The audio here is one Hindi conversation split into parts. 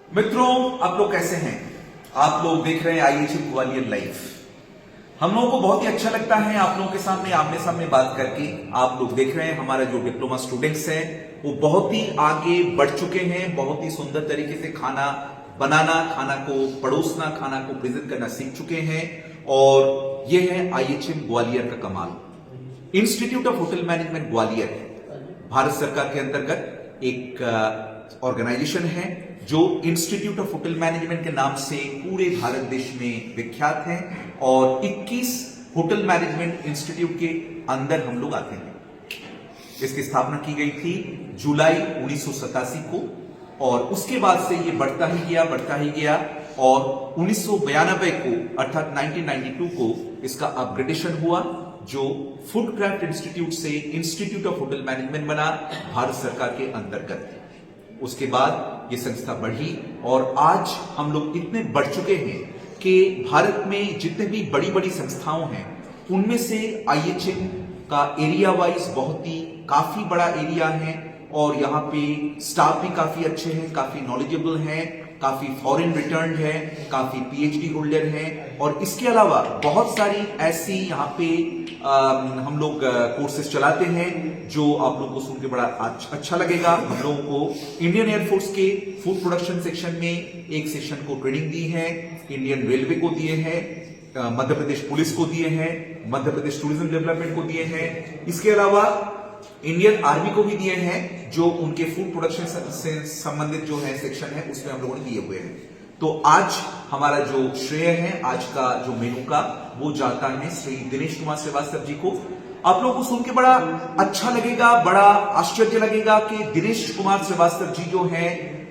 मित्रों, आप लोग कैसे हैं? आप लोग देख रहे हैं आईएचएम ग्वालियर लाइव। हम लोगों को बहुत ही अच्छा लगता है आप लोगों के सामने आमने सामने बात करके। आप लोग देख रहे हैं हमारा जो डिप्लोमा स्टूडेंट्स हैं वो बहुत ही आगे बढ़ चुके हैं, बहुत ही सुंदर तरीके से खाना बनाना, खाना को परोसना, खाना को प्रेजेंट करना सीख चुके हैं। और ये है आईएचएम ग्वालियर का कमाल। Institute of hotel management Gwalior Bharat सरकार के अंतर्गत एक ऑर्गेनाइजेशन है जो इंस्टीट्यूट ऑफ होटल मैनेजमेंट के नाम से पूरे भारत देश में विख्यात है। और 21 होटल मैनेजमेंट इंस्टीट्यूट के अंदर हम लोग आते हैं। इसकी स्थापना की गई थी जुलाई 1987 को और उसके बाद से ये बढ़ता ही गया और 1992 को अर्थात 1992 को इसका अपग्रेडेशन हुआ जो फूड क्राफ्ट इंस्टीट्यूट से इंस्टीट्यूट ऑफ होटल मैनेजमेंट बना भारत सरकार के अंतर्गत। उसके बाद ये संस्था बढ़ी और आज हम लोग इतने बढ़ चुके हैं कि भारत में जितने भी बड़ी बड़ी संस्थाओं हैं उनमें से आईएचएम का एरिया वाइज बहुत ही काफी बड़ा एरिया है और यहाँ पे स्टाफ भी काफी अच्छे हैं, काफी नॉलेजेबल हैं, काफी फॉरेन रिटर्न है, काफी पीएचडी होल्डर हैं और इसके अलावा बहुत सारी ऐसी यहाँ पे हम लोग कोर्सेज चलाते हैं जो आप लोगों को सुन के बड़ा अच्छा लगेगा। हम लोगों को इंडियन एयरफोर्स के फूड प्रोडक्शन सेक्शन में एक सेक्शन को ट्रेनिंग दी है, इंडियन रेलवे को दिए हैं, मध्य प्रदेश पुलिस को दिए हैं, मध्य प्रदेश टूरिज्म डेवलपमेंट को दिए हैं, इसके अलावा इंडियन आर्मी को भी दिए हैं जो उनके फूड प्रोडक्शन से संबंधित जो है सेक्शन है उसमें हम लोगों ने दिए हुए हैं। तो आज हमारा जो श्रेय है आज का जो मेनू का वो जाता है श्री दिनेश कुमार श्रीवास्तव जी को। आप लोगों को सुन के बड़ा अच्छा लगेगा, बड़ा आश्चर्य लगेगा कि दिनेश कुमार श्रीवास्तव जी जो है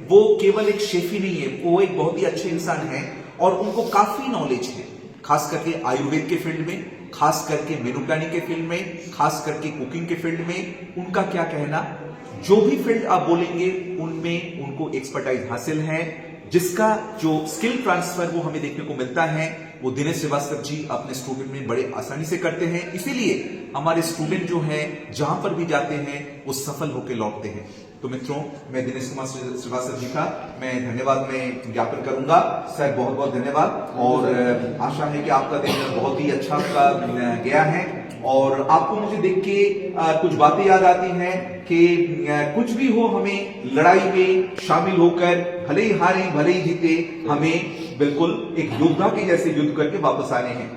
वो केवल एक शेफ ही नहीं है, वो एक बहुत ही अच्छे इंसान है और उनको काफी नॉलेज है, खास करके आयुर्वेद के फील्ड में, खास करके मेनू प्लानिंग के फील्ड में, खास करके कुकिंग के फील्ड में। उनका क्या कहना, जो भी फील्ड आप बोलेंगे उनमें उनको एक्सपर्टाइज हासिल है, जिसका जो स्किल ट्रांसफर वो हमें देखने को मिलता है वो दिनेश श्रीवास्तव जी अपने स्टूडेंट में बड़े आसानी से करते हैं। इसीलिए हमारे स्टूडेंट जो है जहां पर भी जाते हैं वो सफल होकर लौटते हैं। तो मित्रों, मैं दिनेश कुमार श्रीवास्तव जी का मैं धन्यवाद में ज्ञापन करूंगा। सर बहुत बहुत धन्यवाद और आशा है कि आपका दिन बहुत ही अच्छा गया है और आपको मुझे देख के कुछ बातें याद आती हैं कि कुछ भी हो हमें लड़ाई में शामिल होकर भले ही हारे भले ही जीते हमें बिल्कुल एक योद्धा के जैसे युद्ध करके वापस आने हैं।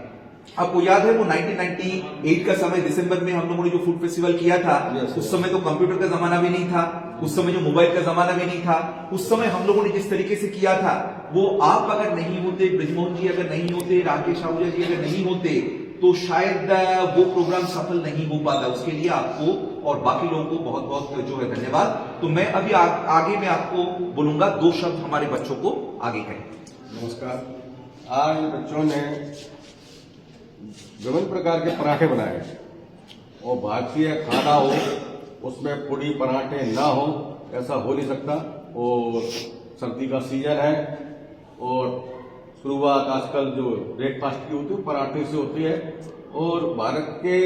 आपको याद है वो 1998 का समय दिसंबर में हम लोगों ने जो फूड फेस्टिवल किया था, उस समय तो कंप्यूटर का जमाना भी नहीं था, उस समय जो मोबाइल का जमाना भी नहीं था। उस समय हम लोगों ने जिस तरीके से किया था वो आप अगर नहीं होते, ब्रिजमोहन जी अगर नहीं होते, राकेश आहूजा जी अगर नहीं होते तो शायद वो प्रोग्राम सफल नहीं हो पाता। उसके लिए आपको और बाकी लोगों को बहुत बहुत जो है धन्यवाद। तो मैं अभी आगे मैं आपको बोलूंगा, दो शब्द हमारे बच्चों को आगे कहें। नमस्कार। आज बच्चों ने विभिन्न प्रकार के पराठे बनाए और भारतीय खाना हो उसमें पूड़ी पराठे ना हो ऐसा हो नहीं सकता। और सर्दी का सीजन है और शुरुआत आजकल जो ब्रेकफास्ट की होती है पराठे से होती है और भारत के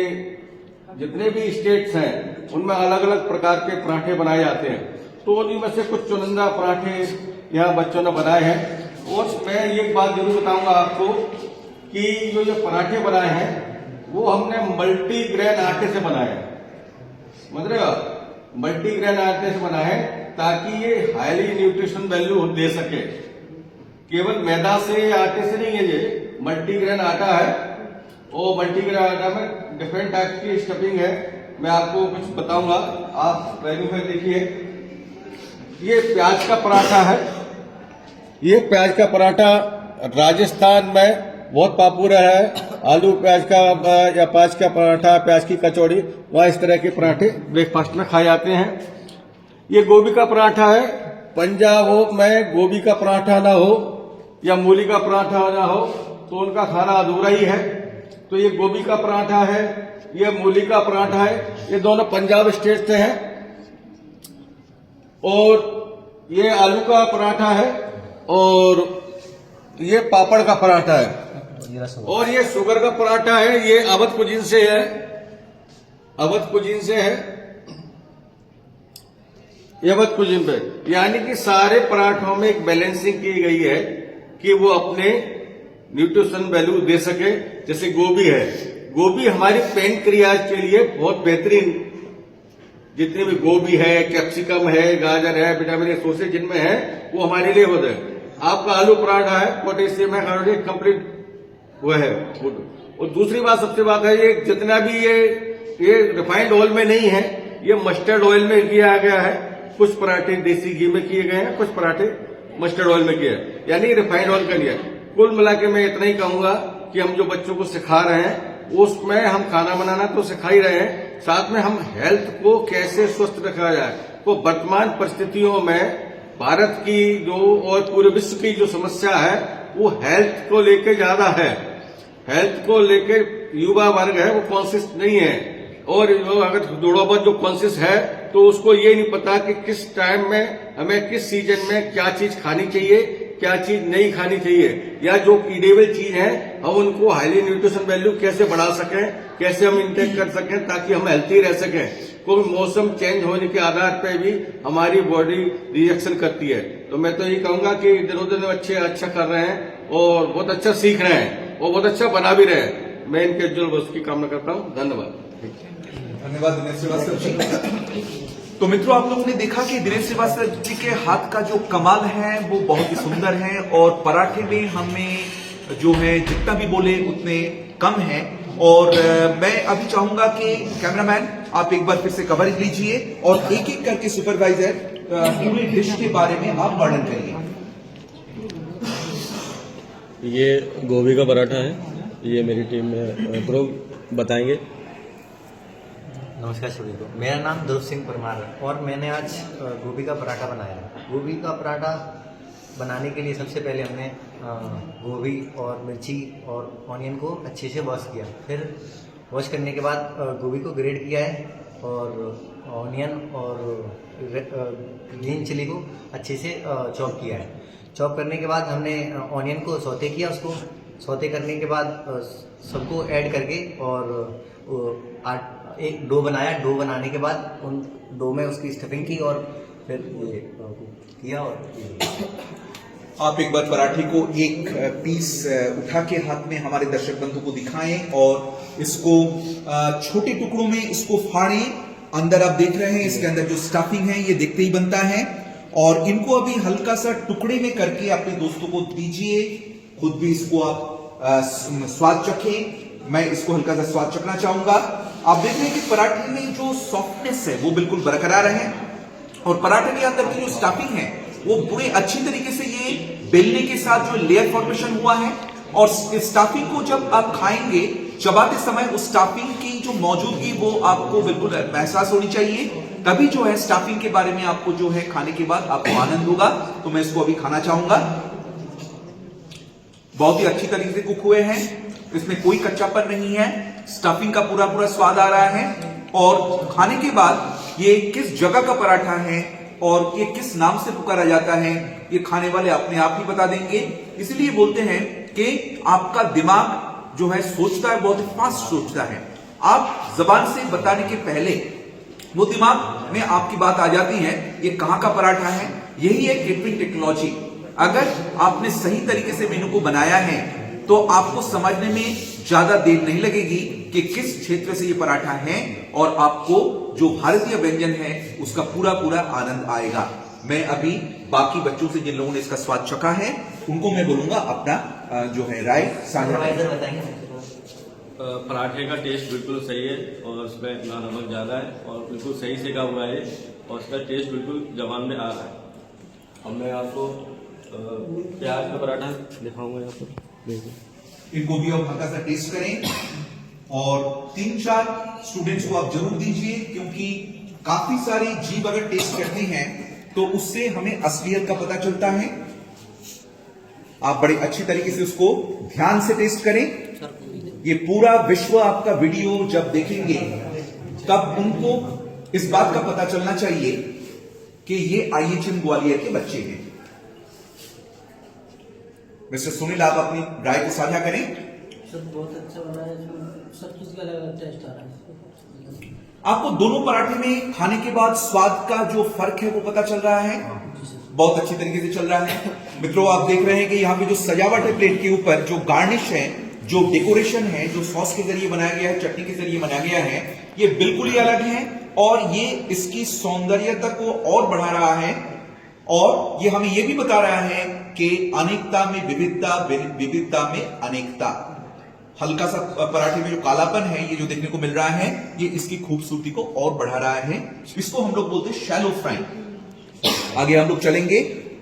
जितने भी स्टेट्स हैं उनमें अलग अलग प्रकार के पराठे बनाए जाते हैं। तो उन्हीं में से कुछ चुनिंदा पराठे यहाँ बच्चों ने बनाए हैं और मैं ये बात जरूर बताऊंगा आपको कि जो ये पराठे बनाए हैं वो हमने मल्टीग्रेन आटे से बनाए हैं। मतलब मल्टीग्रेन आटे से बनाए हैं ताकि ये हाईली न्यूट्रिशन वैल्यू दे सके। केवल मैदा से आटे से नहीं है, ये मल्टीग्रेन आटा है और मल्टीग्रेन आटा में डिफरेंट टाइप की स्टफिंग है। मैं आपको कुछ बताऊंगा, आप मेन्यू में देखिए। ये प्याज का पराठा है, ये प्याज का पराठा राजस्थान में बहुत पॉपुलर है। आलू प्याज का या प्याज का पराठा, प्याज की कचौड़ी, वहाँ इस तरह के पराठे ब्रेकफास्ट में खाए जाते हैं। ये गोभी का पराठा है। पंजाब हो में गोभी का पराठा ना हो या मूली का पराठा ना हो तो उनका खाना अधूरा ही है। तो ये गोभी का पराठा है, ये मूली का पराठा है, ये दोनों पंजाब स्टेट से हैं। और ये आलू का पराठा है और ये पापड़ का पराठा है और ये शुगर का पराठा है। ये अवध कुजीन से है, अवध कुजीन से है। एवज कुजिन पे, यानी कि सारे पराठों में एक बैलेंसिंग की गई है कि वो अपने न्यूट्रिशन वैल्यू दे सके। जैसे गोभी है, गोभी हमारी पेनक्रियाज के लिए बहुत बेहतरीन, जितने भी गोभी है, कैप्सिकम है, गाजर है, विटामिन ए सोर्सेज जिनमें है वो हमारे लिए होता है। आपका आलू पराठा है, पोटेशियम है, कार्बोहाइड्रेट कंप्लीट वो है। और दूसरी बात, सबसे बात है, ये जितना भी ये रिफाइंड ऑयल में नहीं है, ये मस्टर्ड ऑयल में किया गया है। कुछ पराठे देसी घी में किए गए हैं, कुछ पराठे मस्टर्ड ऑयल में किए हैं, यानी रिफाइंड ऑयल का लिया। कुल मिला के मैं इतना ही कहूंगा कि हम जो बच्चों को सिखा रहे हैं उसमें हम खाना बनाना तो सिखा ही रहे हैं, साथ में हम हेल्थ को कैसे स्वस्थ रखा जाए। तो वर्तमान परिस्थितियों में भारत की जो और पूरे विश्व की जो समस्या है वो हेल्थ को लेके ज्यादा है। हेल्थ को लेके युवा वर्ग है वो कॉन्शियस नहीं है, और अगर थोड़ा बहुत जो कॉन्शियस है तो उसको ये नहीं पता कि किस टाइम में हमें किस सीजन में क्या चीज खानी चाहिए, क्या चीज नहीं खानी चाहिए, या जो ईडेबल चीज है हम उनको हाईली न्यूट्रिशन वैल्यू कैसे बढ़ा सकें, कैसे हम इंटेक कर सकें ताकि हम हेल्थी रह सकें। कोई मौसम चेंज होने के आधार पे भी हमारी बॉडी रिएक्शन करती है। तो मैं तो ये कहूंगा कि दिनों दिन अच्छा कर रहे हैं और बहुत अच्छा सीख रहे हैं और बहुत अच्छा बना भी रहे हैं। मैं इनके उज्जवल भविष्य की कामना करता हूँ। धन्यवाद। धन्यवाद दिनेश श्रीवास्तव जी। तो मित्रों, आप लोगों ने देखा कि दिनेश श्रीवास्तव जी के हाथ का जो कमाल है वो बहुत ही सुंदर है, और पराठे में हमें जो है जितना भी बोले उतने कम है। और मैं अभी चाहूंगा कि कैमरामैन आप एक बार फिर से कवर लीजिए और एक एक करके सुपरवाइजर पूरे डिश के बारे में आप वर्णन करिए। ये गोभी का पराठा है, ये मेरी टीम में प्रो बताएंगे। नमस्कार सभी को, मेरा नाम ध्रुव सिंह परमार है और मैंने आज गोभी का पराठा बनाया है। गोभी का पराठा बनाने के लिए सबसे पहले हमने गोभी और मिर्ची और ऑनियन को अच्छे से वॉश किया। फिर वॉश करने के बाद गोभी को ग्रेट किया है और ऑनियन और ग्रीन चिली को अच्छे से चॉप किया है। चॉप करने के बाद हमने ऑनियन को सौते किया, उसको सौते करने के बाद सबको ऐड करके और एक डो बनाया। डो बनाने के बाद उन डो में उसकी स्टफिंग की और फिर ये किया। और आप एक बार पराठे को एक पीस उठा के हाथ में हमारे दर्शक बंधु को दिखाएं और इसको छोटे टुकड़ों में इसको फाड़ें। अंदर आप देख रहे हैं इसके अंदर जो स्टफिंग है ये देखते ही बनता है, और इनको अभी हल्का सा टुकड़े में करके अपने दोस्तों को दीजिए, खुद भी इसको आप स्वाद चखें। मैं इसको हल्का सा स्वाद चखना चाहूंगा। आप देख रहे हैं कि पराठे में जो सॉफ्टनेस है वो बिल्कुल बरकरार है, और पराठे के अंदर की जो स्टफिंग है वो पूरे अच्छी तरीके से ये बेलने के साथ जो लेयर फॉर्मेशन हुआ है, और स्टफिंग को जब आप खाएंगे चबाते समय उस स्टफिंग की जो मौजूदगी वो आपको बिल्कुल एहसास होनी चाहिए, तभी जो है स्टफिंग के बारे में आपको जो है खाने के बाद आपको आनंद होगा। तो मैं इसको अभी खाना चाहूंगा। बहुत ही अच्छी तरीके से कुक हुए हैं, इसमें कोई कच्चापन नहीं है, स्टफिंग का पूरा पूरा स्वाद आ रहा है। और खाने के बाद ये किस जगह का पराठा है और ये किस नाम से पुकारा जाता है ये खाने वाले अपने आप ही बता देंगे। इसलिए बोलते हैं कि आपका दिमाग जो है सोचता है, बहुत फास्ट सोचता है। आप जबान से बताने के पहले वो दिमाग में आपकी बात आ जाती है ये कहां का पराठा है। यही है केटरिंग टेक्नोलॉजी। अगर आपने सही तरीके से मेनू को बनाया है तो आपको समझने में ज्यादा देर नहीं लगेगी कि किस क्षेत्र से ये पराठा है, और आपको जो भारतीय व्यंजन है उसका पूरा पूरा आनंद आएगा। मैं अभी बाकी बच्चों से जिन लोगों ने इसका स्वाद चखा है उनको मैं बोलूंगा अपना जो है राय साझा बताएंगे। पराठे का टेस्ट बिल्कुल सही है और उसमें ना नमक ज़्यादा है और बिल्कुल सही से का हुआ है और उसका टेस्ट बिल्कुल जबान में आ रहा है। अब मैं आपको प्याज का पराठा दिखाऊंगा यहाँ पर, देखिए। इनको भी आप हल्का सा टेस्ट करें और 3-4 स्टूडेंट्स को आप जरूर दीजिए, क्योंकि काफी सारे जीभ अगर टेस्ट करते हैं तो उससे हमें असलियत का पता चलता है। आप बड़े अच्छी तरीके से उसको ध्यान से टेस्ट करें। ये पूरा विश्व आपका वीडियो जब देखेंगे तब उनको इस बात का पता चलना चाहिए कि ये IHM ग्वालियर के बच्चे हैं। मिस्टर सुनील, आप अपनी राय को साझा करें। सर बहुत अच्छा बना है, सब चीज का अलग अलग टेस्ट आ रहा है। आपको दोनों पराठे में खाने के बाद स्वाद का जो फर्क है वो पता चल रहा है? बहुत अच्छी तरीके से चल रहा है। मित्रों, आप देख रहे हैं कि यहाँ पे जो सजावट है प्लेट के ऊपर, जो गार्निश है, जो डेकोरेशन है, जो सॉस के जरिए बनाया गया है, चटनी के जरिए बनाया गया है, ये बिल्कुल ही अलग है और ये इसकी सौंदर्यता को और बढ़ा रहा है और ये हमें ये भी बता रहा है कि अनेकता में विविधता, विविधता में अनेकता। हल्का सा पराठे में जो कालापन है ये जो देखने को मिल रहा है, ये इसकी खूबसूरती को और बढ़ा रहा है। इसको हम लोग बोलते हैं शैलो फ्राइंग। आगे हम लोग चलेंगे,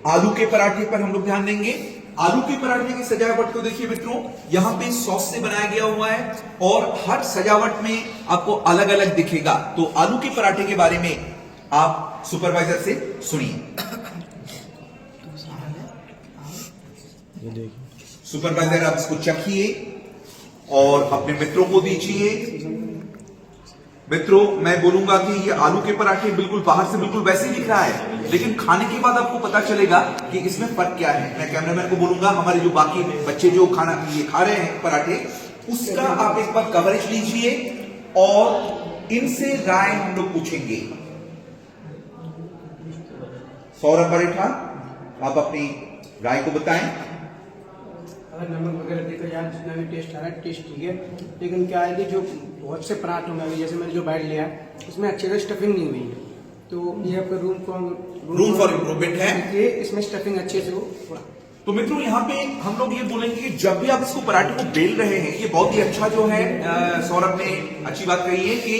आलू के पराठे पर हम लोग ध्यान देंगे। आलू के पराठे की सजावट को देखिए मित्रों, यहां पे सॉस से बनाया गया हुआ है और हर सजावट में आपको अलग अलग दिखेगा। तो आलू के पराठे के बारे में आप सुपरवाइजर से सुनिए। सुपरवाइजर, आप इसको चखिए और अपने मित्रों को दीजिए। मित्रों, मैं बोलूंगा कि ये आलू के पराठे बिल्कुल बाहर से बिल्कुल वैसे ही दिख रहा है, लेकिन खाने के बाद आपको पता चलेगा कि इसमें फर्क क्या है। मैं कैमरामैन को बोलूंगा, हमारे जो बाकी बच्चे जो खाना ये खा रहे हैं पराठे, उसका आप एक बार कवरेज लीजिए और इनसे राय हम लोग पूछेंगे। सौरभ बरेठा, आप अपनी राय को बताएं। अगर नमक वगैरह देखा जाए, जितना भी टेस्ट आ रहा है टेस्ट ठीक है, लेकिन क्या है कि जो बहुत से पराठों में, जैसे मैंने जो बाइट लिया उसमें अच्छे से स्टफिंग नहीं हुई है, तो ये आपका रूम फॉर इम्प्रूवमेंट है, ये इसमें स्टफिंग अच्छे से हो। तो मित्रों, यहाँ पे हम लोग ये बोलेंगे कि जब भी आप इसको पराठे को बेल रहे हैं, ये बहुत ही अच्छा जो है सौरभ ने अच्छी बात कही है कि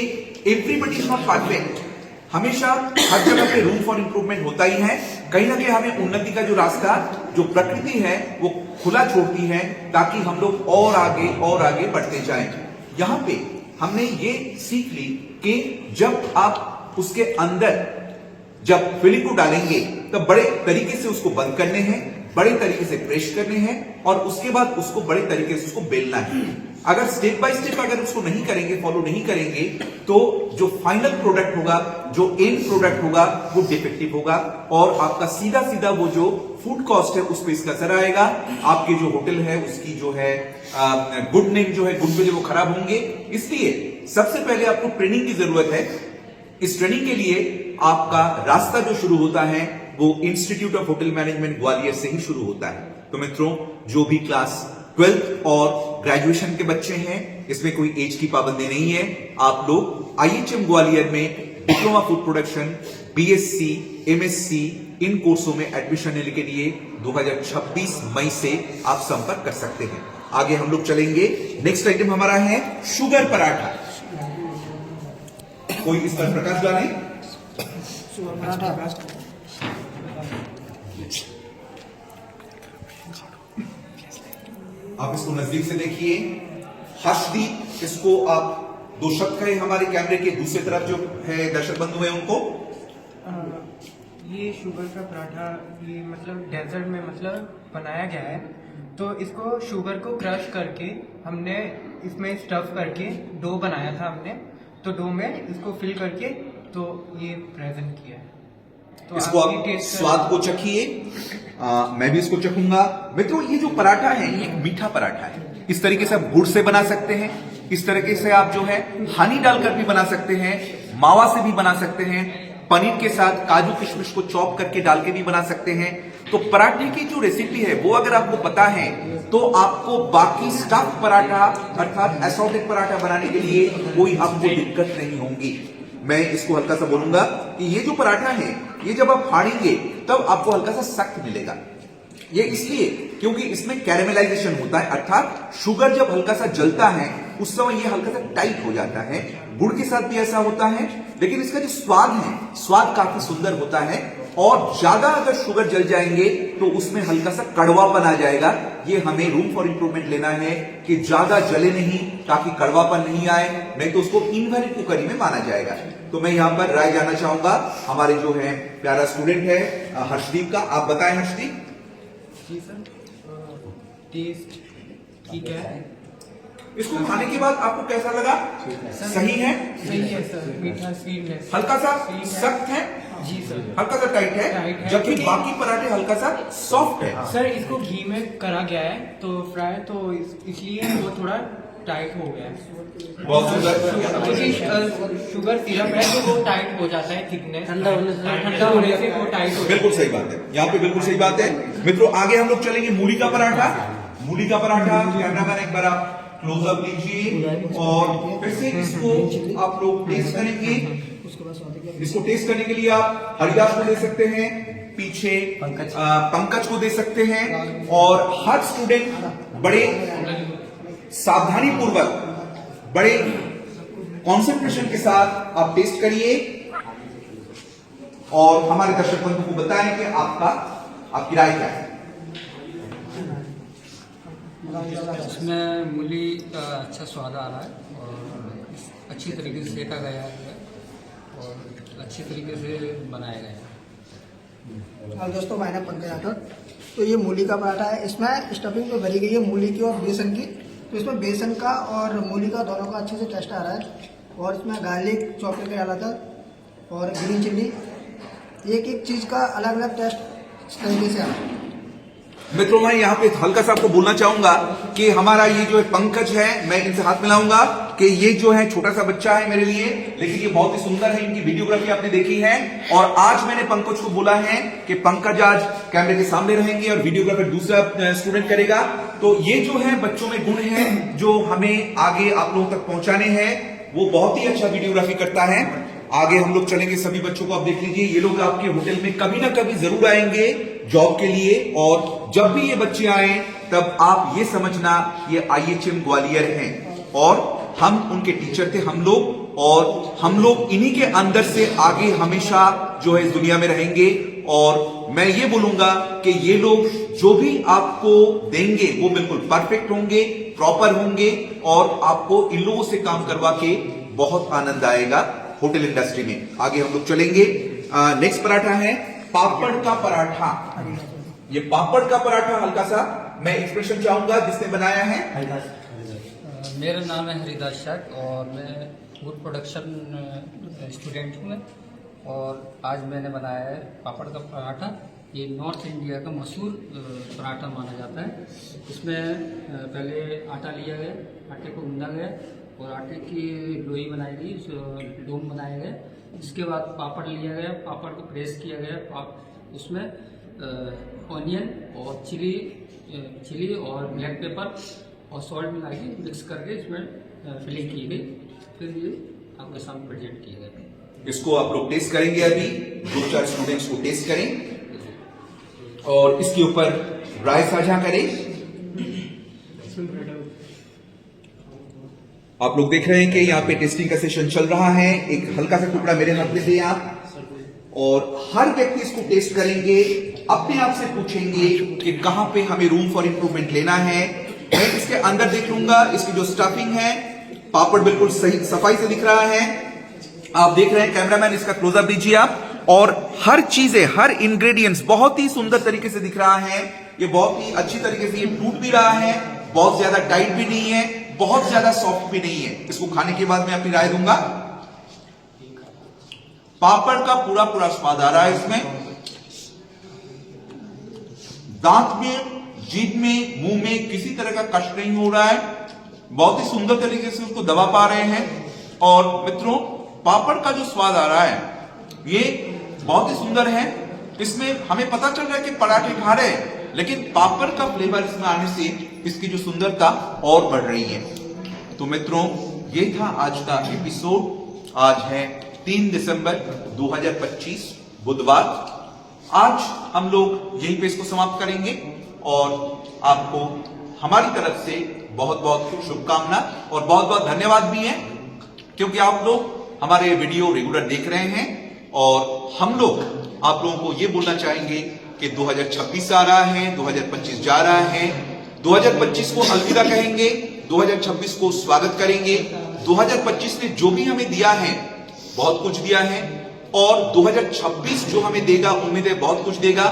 एवरीबडी इज नॉट परफेक्ट। हमेशा हर जगह पे रूम फॉर इंप्रूवमेंट होता ही है। कहीं ना कहीं हमें उन्नति का जो रास्ता, जो प्रकृति है वो खुला छोड़ती है ताकि हम लोग और आगे बढ़ते जाएं। यहाँ पे हमने ये सीख ली कि जब आप उसके अंदर जब फिलिंग को डालेंगे तब बड़े तरीके से उसको बंद करने हैं, बड़े तरीके से प्रेस करने हैं और उसके बाद उसको बड़े तरीके से उसको बेलना है। अगर स्टेप बाय स्टेप अगर उसको नहीं करेंगे, फॉलो नहीं करेंगे, तो जो फाइनल प्रोडक्ट होगा, जो एंड प्रोडक्ट होगा, वो डिफेक्टिव होगा और आपका सीधा सीधा वो जो फूड कॉस्ट है उस पर इसका असर आएगा। आपके जो होटल है उसकी जो है गुड नेम जो है, गुड विल वो खराब होंगे। इसलिए सबसे पहले आपको ट्रेनिंग की जरूरत है। इस ट्रेनिंग के लिए आपका रास्ता जो शुरू होता है वो institute of hotel management Gwalior से ही शुरू होता है। तो मित्रों, जो भी क्लास 12th और ग्रेजुएशन के बच्चे हैं, इसमें कोई एज की पाबंदी नहीं है। आप लोग IHM ग्वालियर में diploma food production, BSc, MSc इन कोर्सों में एडमिशन लेने के लिए 2026 मई से आप संपर्क कर सकते हैं। आगे हम लोग चलेंगे। नेक्स्ट आइटम हमारा है शुगर पराठा। कोई इस पर प्रकाश डालें। आप इसको नजदीक से देखिए। हर्षदीप, इसको आप दो शब्द कहें हमारे कैमरे के दूसरी तरफ जो है दर्शक बंधु है उनको। ये शुगर का पराठा ये मतलब डेजर्ट में मतलब बनाया गया है। तो इसको शुगर को क्रश करके हमने इसमें स्टफ करके डो बनाया था हमने, तो डो में इसको फिल करके तो ये प्रेजेंट किया है। तो इसको आप स्वाद को चखिए। मैं भी इसको चखूंगा। मित्रों, ये जो पराठा है ये एक मीठा पराठा है। इस तरीके से आप गुड़ से बना सकते हैं, इस तरीके से आप जो है हनी डालकर भी बना सकते हैं, मावा से भी बना सकते हैं, पनीर के साथ काजू किशमिश को चॉप करके डाल के भी बना सकते हैं। तो पराठे की जो रेसिपी है वो अगर आपको पता है तो आपको बाकी स्टफ पराठा अर्थात असॉर्टेड पराठा बनाने के लिए कोई आपको दिक्कत नहीं होगी। मैं इसको हल्का सा बोलूंगा कि ये जो पराठा है ये जब आप फाड़ेंगे तब आपको हल्का सा सख्त मिलेगा। ये इसलिए क्योंकि इसमें कैरेमलाइजेशन होता है, अर्थात शुगर जब हल्का सा जलता है उस समय ये हल्का सा टाइट हो जाता है। गुड़ के साथ भी ऐसा होता है, लेकिन इसका जो स्वाद है, स्वाद काफी सुंदर होता है। और ज्यादा अगर शुगर जल जाएंगे तो उसमें हल्का सा कड़वापन आ जाएगा। ये हमें रूम फॉर इंप्रूवमेंट लेना है कि ज्यादा जले नहीं ताकि कड़वापन नहीं आए, नहीं तो उसको इनवैलिड कुकरी में माना जाएगा। तो मैं यहां पर राय जानना चाहूंगा हमारे जो है प्यारा स्टूडेंट है हर्षदीप का। आप बताएं हर्षदीप। जी सर, टेस्ट ठीक है। इसको खाने के बाद आपको कैसा लगा? सही है? सही है सर, मीठा स्वीटनेस हल्का सा सख्त है, जी सर, हल्का सा टाइट है, जबकि बाकी पराठे हल्का सा सॉफ्ट है। सर इसको घी में करा गया है तो फ्राई, तो इसलिए वो थोड़ा टाइट हो गया है बहुत सुंदर। क्योंकि शुगर सिरप है तो वो टाइट हो जाता है थिकनेस, ठंडा होने से वो टाइट हो बिल्कुल सही बात है, यहाँ पे बिल्कुल सही बात है। मित्रों आगे हम लोग चलेंगे मूली का पराठा। मूली का पराठा कैमरामैन एक बार आप क्लोजअप लीजिए और फिर से इसको आप लोग टेस्ट करेंगे। इसको टेस्ट करने के लिए आप हरिदास को दे सकते हैं, पीछे पंकज को दे सकते हैं, और हर स्टूडेंट बड़े सावधानी पूर्वक, बड़े कॉन्सेंट्रेशन के साथ आप टेस्ट करिए और हमारे दर्शक बंधु को बताएं कि आपकी राय क्या है। इसमें मूली का अच्छा स्वाद आ रहा है और अच्छी तरीके से सेका गया है और अच्छी तरीके से बनाया गया है। दोस्तों मैं पंकज राठौर। तो ये मूली का पराठा है, इसमें स्टफिंग तो भरी गई है मूली की और बेसन की। तो इसमें बेसन का और मूली का दोनों का अच्छे से टेस्ट आ रहा है और इसमें गार्लिक चॉप करके डाला था और ग्रीन चिल्ली, एक एक चीज़ का अलग अलग टेस्ट इस तरीके से आ रहा है। मित्रों मैं यहाँ पे हल्का सा आपको बोलना चाहूंगा कि हमारा ये जो है पंकज है, मैं इनसे हाथ मिलाऊंगा कि ये जो है छोटा सा बच्चा है मेरे लिए, लेकिन ये बहुत ही सुंदर है। इनकी वीडियोग्राफी आपने देखी है और आज मैंने पंकज को बोला है कि पंकज आज कैमरे के सामने रहेंगे और वीडियोग्राफर दूसरा स्टूडेंट करेगा। तो ये जो है बच्चों में गुण है जो हमें आगे आप लोगों तक पहुंचाने हैं। वो बहुत ही अच्छा वीडियोग्राफी करता है। आगे हम लोग चलेंगे, सभी बच्चों को आप देख लीजिए, ये लोग आपके होटल में कभी ना कभी जरूर आएंगे जॉब के लिए, और जब भी ये बच्चे आए तब आप ये समझना ये IHM ग्वालियर हैं और हम उनके टीचर थे हम लोग, और हम लोग इन्हीं के अंदर से आगे हमेशा जो है इस दुनिया में रहेंगे। और मैं ये बोलूंगा कि ये लोग जो भी आपको देंगे वो बिल्कुल परफेक्ट होंगे, प्रॉपर होंगे और आपको इन लोगों से काम करवा के बहुत आनंद आएगा होटल इंडस्ट्री में। आगे हम लोग चलेंगे। नेक्स्ट पराठा है पापड़ का पराठा। ये पापड़ का पराठा हल्का सा मैं एक्सप्रेशन चाहूंगा जिसने बनाया है। मेरा नाम है हरिदास शाह और मैं फूड प्रोडक्शन स्टूडेंट हूँ और आज मैंने बनाया है पापड़ का पराठा। ये नॉर्थ इंडिया का मशहूर पराठा माना जाता है। इसमें पहले आटा लिया गया, आटे को गूंदा गया और आटे की लोई बनाई गई, डोम बनाया गया। इसके बाद पापड़ लिया गया, पापड़ को प्रेस किया गया, उसमें ऑनियन और चिली और ब्लैक पेपर और सॉल्ट मिला के मिक्स करके इसमें फिलिंग की गई, फिर ये आपके सामने प्रेजेंट किया गया। इसको आप लोग टेस्ट करेंगे, अभी 2-4 स्टूडेंट्स को टेस्ट करें और इसके ऊपर राय साझा करें। आप लोग देख रहे हैं कि यहाँ पे टेस्टिंग का सेशन चल रहा है। एक हल्का सा टुकड़ा मेरे हाथ में दें आप, और हर व्यक्ति इसको टेस्ट करेंगे, अपने आप से पूछेंगे कि कहां पे हमें रूम फॉर इंप्रूवमेंट लेना है। मैं इसके अंदर देख लूंगा, इसकी जो स्टफिंग है, पापड़ बिल्कुल सही सफाई से दिख रहा है। आप देख रहे हैं, कैमरामैन इसका क्लोजअप दीजिए आप, और हर चीजें, हर इंग्रेडिएंट्स बहुत ही सुंदर तरीके से दिख रहा है। ये बहुत ही अच्छी तरीके से ये टूट भी रहा है, बहुत ज्यादा टाइट भी नहीं है, बहुत ज्यादा सॉफ्ट भी नहीं है। इसको खाने के बाद मैं अपनी राय दूंगा। पापड़ का पूरा पूरा स्वाद आ रहा है इसमें, दांत में, जीभ में, मुंह में किसी तरह का कष्ट नहीं हो रहा है। बहुत ही सुंदर तरीके से उसको दबा पा रहे हैं। और मित्रों पापड़ का जो स्वाद आ रहा है ये बहुत ही सुंदर है। इसमें हमें पता चल रहा है कि पराठे खा रहे हैं, लेकिन पापड़ का फ्लेवर इसमें आने से इसकी जो सुंदरता और बढ़ रही है। तो मित्रों ये था आज का एपिसोड। आज है 3 दिसंबर 2025 बुधवार। आज हम लोग यहीं पे इसको समाप्त करेंगे और आपको हमारी तरफ से बहुत बहुत शुभकामना और बहुत बहुत धन्यवाद भी है, क्योंकि आप लोग हमारे वीडियो रेगुलर देख रहे हैं। और हम लोग आप लोगों को ये बोलना चाहेंगे कि 2026 आ रहा है, 2025 जा रहा है। 2025 को अलविदा कहेंगे, 2026 को स्वागत करेंगे। 2025 ने जो भी हमें दिया है बहुत कुछ दिया है, और 2026 जो हमें देगा उम्मीद है बहुत कुछ देगा।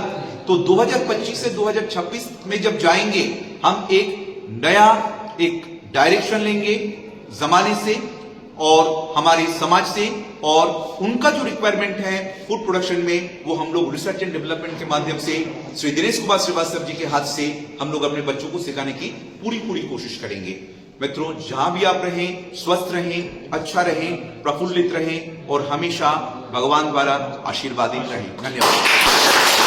तो 2025 से 2026 में जब जाएंगे हम एक नया डायरेक्शन लेंगे जमाने से और हमारे समाज से, और उनका जो रिक्वायरमेंट है फूड प्रोडक्शन में वो हम लोग रिसर्च एंड डेवलपमेंट के माध्यम से श्री दिनेश कुमार श्रीवास्तव जी के हाथ से हम लोग अपने बच्चों को सिखाने की पूरी कोशिश करेंगे। मित्रों, जहां भी आप रहें, स्वस्थ रहें, अच्छा रहें, प्रफुल्लित रहें और हमेशा भगवान द्वारा आशीर्वादित रहें। धन्यवाद।